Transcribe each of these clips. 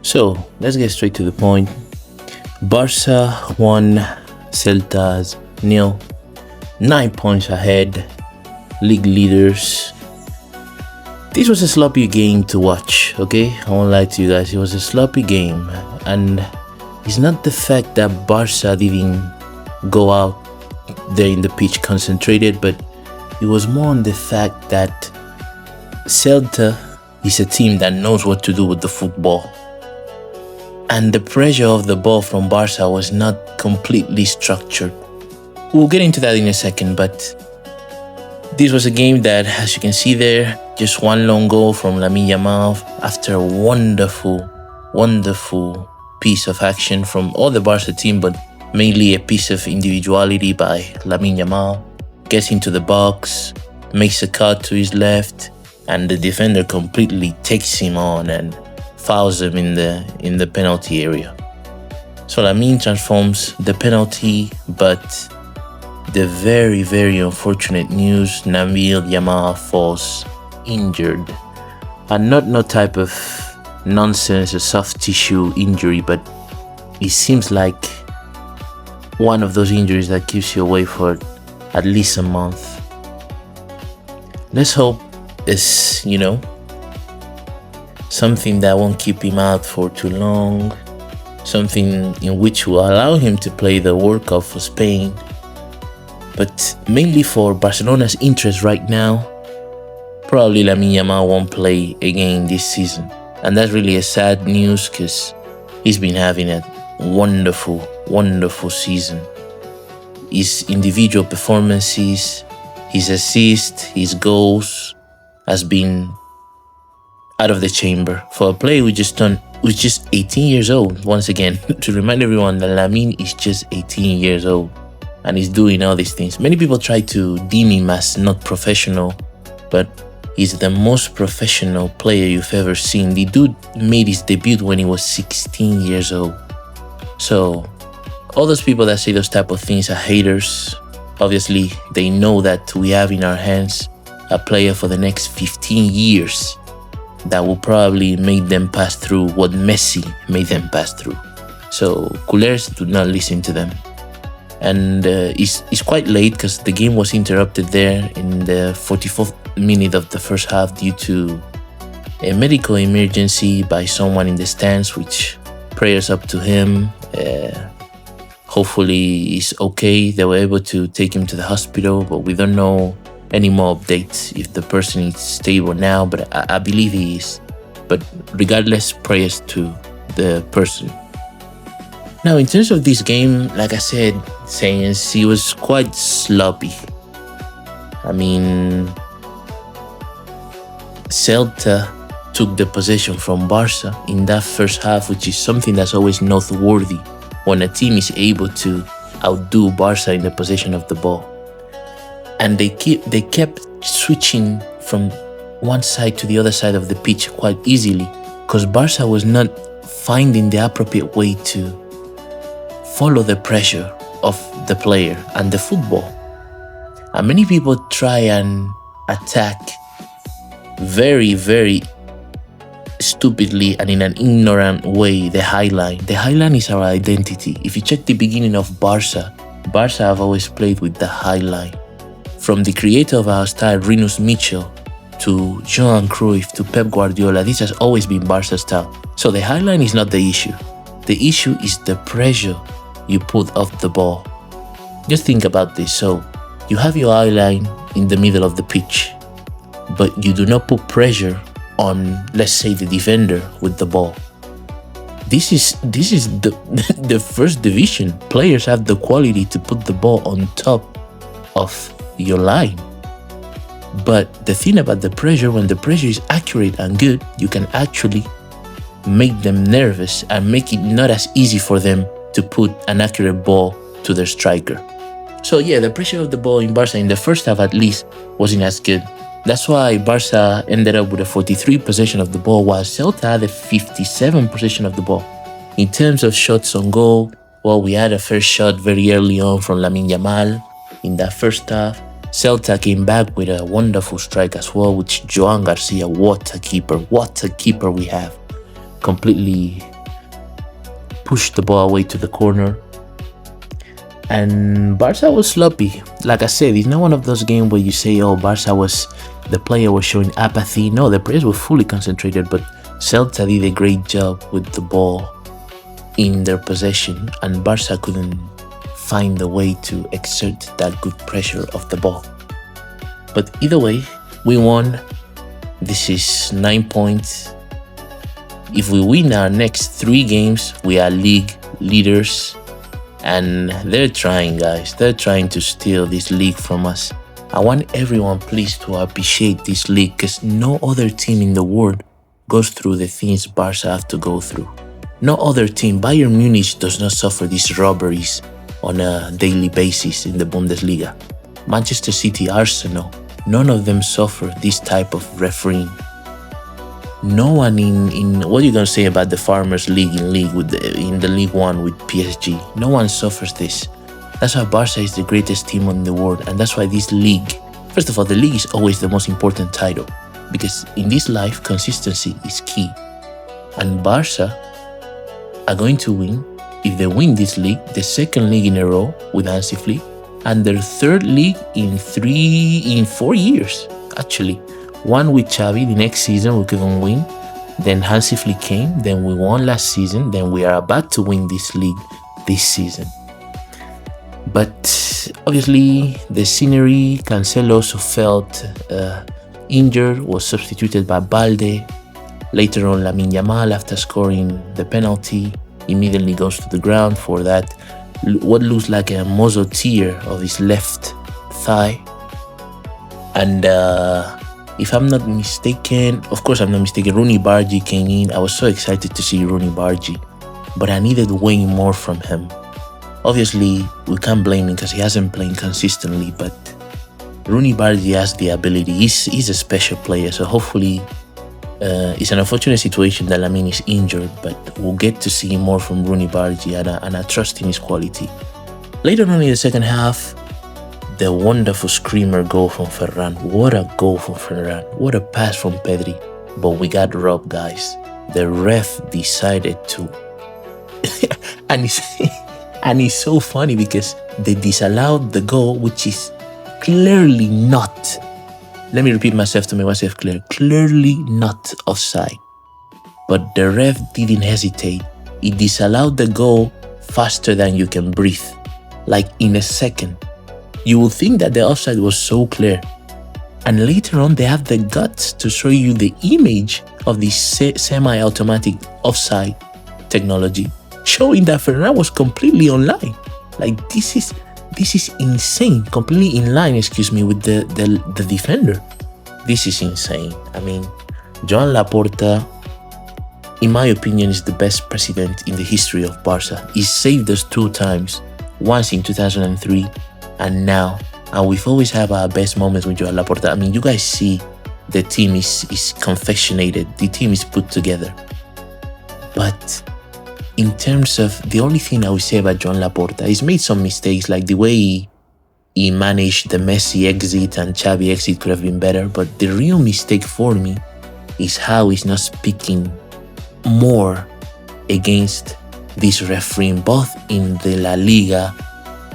So let's get straight to the point. Barça won, Celta's nil, 9 points ahead, league leaders. This was a sloppy game to watch, okay? I won't lie to you guys, it was a sloppy game. And it's not the fact that Barça didn't go out there in the pitch concentrated, but it was more on the fact that Celta is a team that knows what to do with the football. And the pressure of the ball from Barça was not completely structured. We'll get into that in a second, but this was a game that, as you can see there, just one long goal from Lamine Yamal after a wonderful piece of action from all the Barça team, but mainly a piece of individuality by Lamine Yamal. Gets into the box, makes a cut to his left, and the defender completely takes him on and fouls him in the penalty area. So Lamine transforms the penalty, but the very unfortunate news, Lamine Yamal falls injured. And not no type of nonsense, a soft tissue injury, but it seems like one of those injuries that keeps you away for at least a month. Let's hope it's, something that won't keep him out for too long, something in which will allow him to play the World Cup for Spain. But mainly for Barcelona's interest right now, probably Lamine Yamal won't play again this season. And that's really a sad news because he's been having a wonderful season. His individual performances, his assists, his goals has been out of the chamber. For a player who's just 18 years old, once again, to remind everyone that Lamine is just 18 years old and he's doing all these things. Many people try to deem him as not professional, but he's the most professional player you've ever seen. The dude made his debut when he was 16 years old. So all those people that say those type of things are haters. Obviously, they know that we have in our hands a player for the next 15 years that will probably make them pass through what Messi made them pass through. So culers, do not listen to them. And it's quite late because the game was interrupted there in the 44th minute of the first half due to a medical emergency by someone in the stands, which prayers up to him. Hopefully he's okay. They were able to take him to the hospital, but we don't know any more updates if the person is stable now, but I believe he is. But regardless, prayers to the person. Now, in terms of this game, like I said, he was quite sloppy. I mean, Celta took the possession from Barça in that first half, which is something that's always noteworthy when a team is able to outdo Barça in the possession of the ball. And they kept switching from one side to the other side of the pitch quite easily because Barça was not finding the appropriate way to follow the pressure of the player and the football. And many people try and attack very stupidly and in an ignorant way the high line. The high line is our identity. If you check the beginning of Barça have always played with the high line. From the creator of our style, Rinus Michel, to Johan Cruyff, to Pep Guardiola, this has always been Barca's style. So the high line is not the issue. The issue is the pressure you put off the ball. Just think about this. So you have your high line in the middle of the pitch, but you do not put pressure on, let's say, the defender with the ball. This is the first division. Players have the quality to put the ball on top of your line. But the thing about the pressure, when the pressure is accurate and good, you can actually make them nervous and make it not as easy for them to put an accurate ball to their striker. So yeah, the pressure of the ball in Barça in the first half at least wasn't as good. That's why Barça ended up with a 43 possession of the ball, while Celta had a 57 possession of the ball. In terms of shots on goal, well, we had a first shot very early on from Lamine Yamal in that first half. Celta came back with a wonderful strike as well, which Joan Garcia, what a keeper we have. Completely pushed the ball away to the corner. And Barça was sloppy. Like I said, it's not one of those games where you say, oh, the player was showing apathy. No, the players were fully concentrated, but Celta did a great job with the ball in their possession, and Barça couldn't find the way to exert that good pressure of the ball. But either way, we won. This is 9 points. If we win our next 3 games, we are league leaders. And they're trying, guys. They're trying to steal this league from us. I want everyone, please, to appreciate this league, because no other team in the world goes through the things Barça have to go through. No other team. Bayern Munich does not suffer these robberies on a daily basis in the Bundesliga. Manchester City, Arsenal, none of them suffer this type of refereeing. No one in what are you gonna say about the Farmers League in the League One with PSG? No one suffers this. That's why Barça is the greatest team in the world, and that's why this league. First of all, the league is always the most important title, because in this life, consistency is key. And Barça are going to win, if they win this league, the 2nd league in a row with Hansi Flick, and their 3rd league in 4 years, actually. One with Xavi, the next season we couldn't win. Then Hansi Flick came, then we won last season, then we are about to win this league this season. But obviously the scenery, Cancelo also felt injured, was substituted by Balde. Later on, Lamine Yamal, after scoring the penalty, immediately goes to the ground for that, what looks like a muzzle tear of his left thigh. And if I'm not mistaken, of course I'm not mistaken, Rooney Bargi came in. I was so excited to see Rooney Bargi, but I needed way more from him. Obviously, we can't blame him because he hasn't played consistently, but Rooney Bargi has the ability. He's a special player, so hopefully it's an unfortunate situation that Lamine is injured, but we'll get to see more from Rooney Bargi, and I trust in his quality. Later on in the second half, the wonderful screamer goal from Ferran. What a goal from Ferran. What a pass from Pedri. But we got robbed, guys. The ref decided to... and it's so funny because they disallowed the goal, which is clearly not... Let me repeat myself to make myself clear. Clearly not offside. But the ref didn't hesitate. He disallowed the goal faster than you can breathe. Like in a second. You will think that the offside was so clear. And later on, they have the guts to show you the image of this semi-automatic offside technology, showing that Ferran was completely online. Like, this is insane. Completely in line, with the defender. This is insane. I mean, Joan Laporta, in my opinion, is the best president in the history of Barça. He saved us 2 times, once in 2003 and now. And we've always had our best moments with Joan Laporta. I mean, you guys see the team is confectionated. The team is put together. But in terms of the only thing I would say about Joan Laporta, he's made some mistakes, like the way he managed the Messi exit and Xavi exit could have been better. But the real mistake for me is how he's not speaking more against this refereeing, both in the La Liga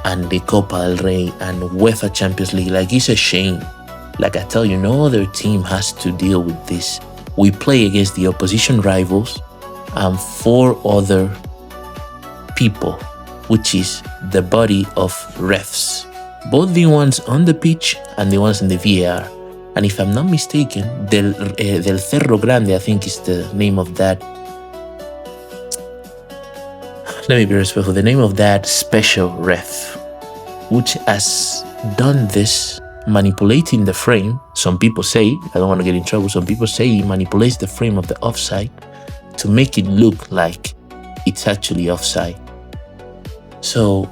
and the Copa del Rey and UEFA Champions League. Like, it's a shame. Like I tell you, no other team has to deal with this. We play against the opposition rivals and 4 other people, which is the body of refs, both the ones on the pitch and the ones in the VAR. And if I'm not mistaken, Del Cerro Grande, I think is the name of that. Let me be respectful. The name of that special ref, which has done this, manipulating the frame. Some people say, I don't want to get in trouble, some people say he manipulates the frame of the offside to make it look like it's actually offside. So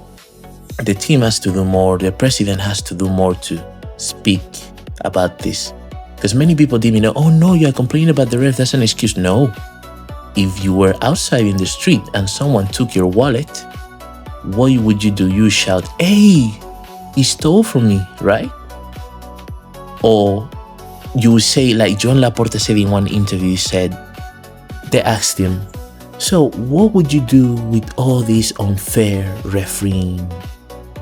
the team has to do more. The president has to do more to speak about this. Because many people didn't know, oh no, you're complaining about the ref, that's an excuse. No. If you were outside in the street and someone took your wallet, what would you do? You shout, hey, he stole from me, right? Or you would say, like Joan Laporta said in one interview, he said, they asked him, So what would you do with all this unfair refereeing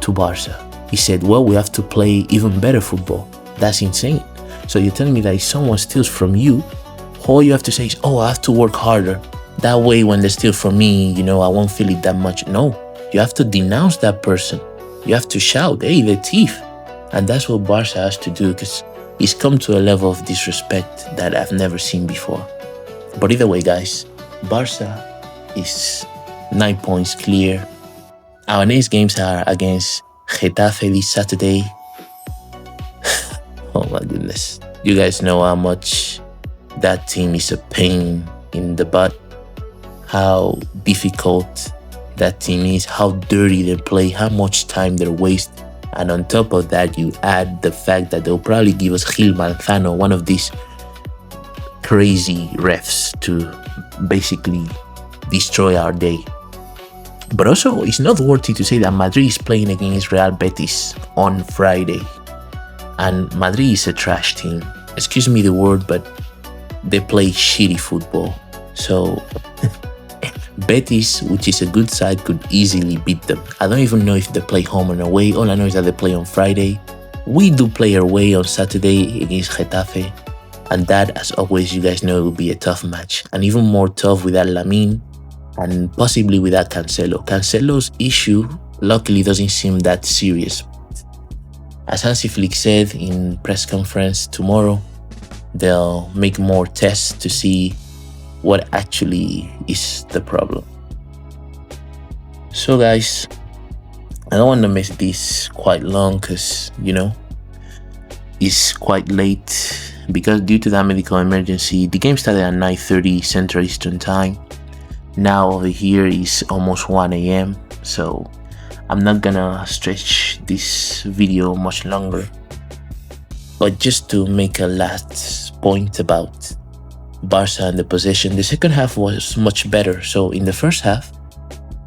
to Barca? He said, well, we have to play even better football. That's insane. So you're telling me that if someone steals from you, all you have to say is, oh, I have to work harder. That way when they steal from me, I won't feel it that much. No, you have to denounce that person. You have to shout, hey, the thief. And that's what Barca has to do, because he's come to a level of disrespect that I've never seen before. But either way, guys, Barca is 9 points clear. Our next games are against Getafe this Saturday. Oh my goodness. You guys know how much that team is a pain in the butt. How difficult that team is, how dirty they play, how much time they waste. And on top of that, you add the fact that they'll probably give us Gil Manzano, one of these crazy refs, to basically destroy our day. But also, it's not worthy to say that Madrid is playing against Real Betis on Friday. And Madrid is a trash team. Excuse me the word, but they play shitty football. So Betis, which is a good side, could easily beat them. I don't even know if they play home and away. All I know is that they play on Friday. We do play away on Saturday against Getafe. And that, as always, you guys know it will be a tough match. And even more tough without Lamine and possibly without Cancelo. Cancelo's issue, luckily, doesn't seem that serious. As Hansi Flick said in press conference tomorrow, they'll make more tests to see what actually is the problem. So guys, I don't want to make this quite long because, it's quite late, because due to that medical emergency, the game started at 9:30 Central Eastern Time. Now over here is almost 1 a.m. So I'm not gonna stretch this video much longer. But just to make a last point about Barca and the possession, the second half was much better. So in the first half,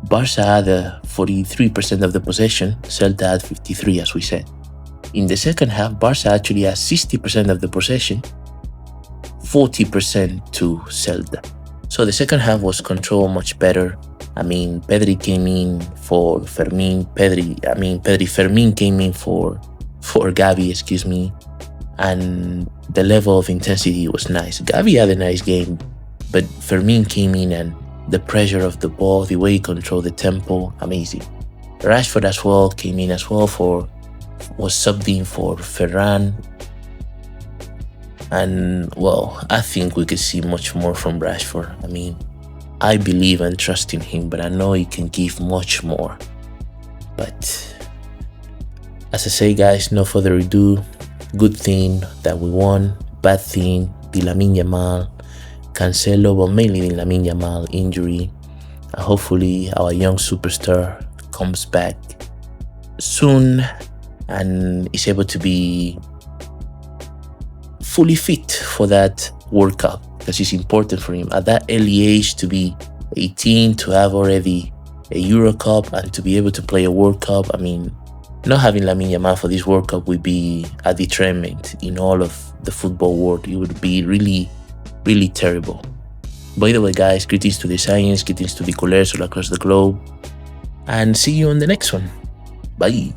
Barca had 43% of the possession, Celta had 53%, as we said. In the second half, Barca actually has 60% of the possession, 40% to Celta. So the second half was controlled much better. I mean, Pedri came in for Fermin. Fermin came in for Gavi, excuse me. And the level of intensity was nice. Gavi had a nice game, but Fermin came in and the pressure of the ball, the way he controlled the tempo, amazing. Rashford as well came in as well was subbed in for Ferran. And well, I think we could see much more from Rashford. I mean, I believe and trust in him, but I know he can give much more. But as I say, guys, no further ado. Good thing that we won. Bad thing, the Lamine Yamal, Cancelo, but mainly the Lamine Yamal injury. And hopefully our young superstar comes back soon and is able to be fully fit for that World Cup, because it's important for him at that early age to be 18, to have already a Euro Cup and to be able to play a World Cup. I mean, not having Lamine Yamal for this World Cup would be a detriment in all of the football world. It would be really, really terrible. By the way, guys, greetings to the science, greetings to the colors all across the globe, and see you on the next one. Bye.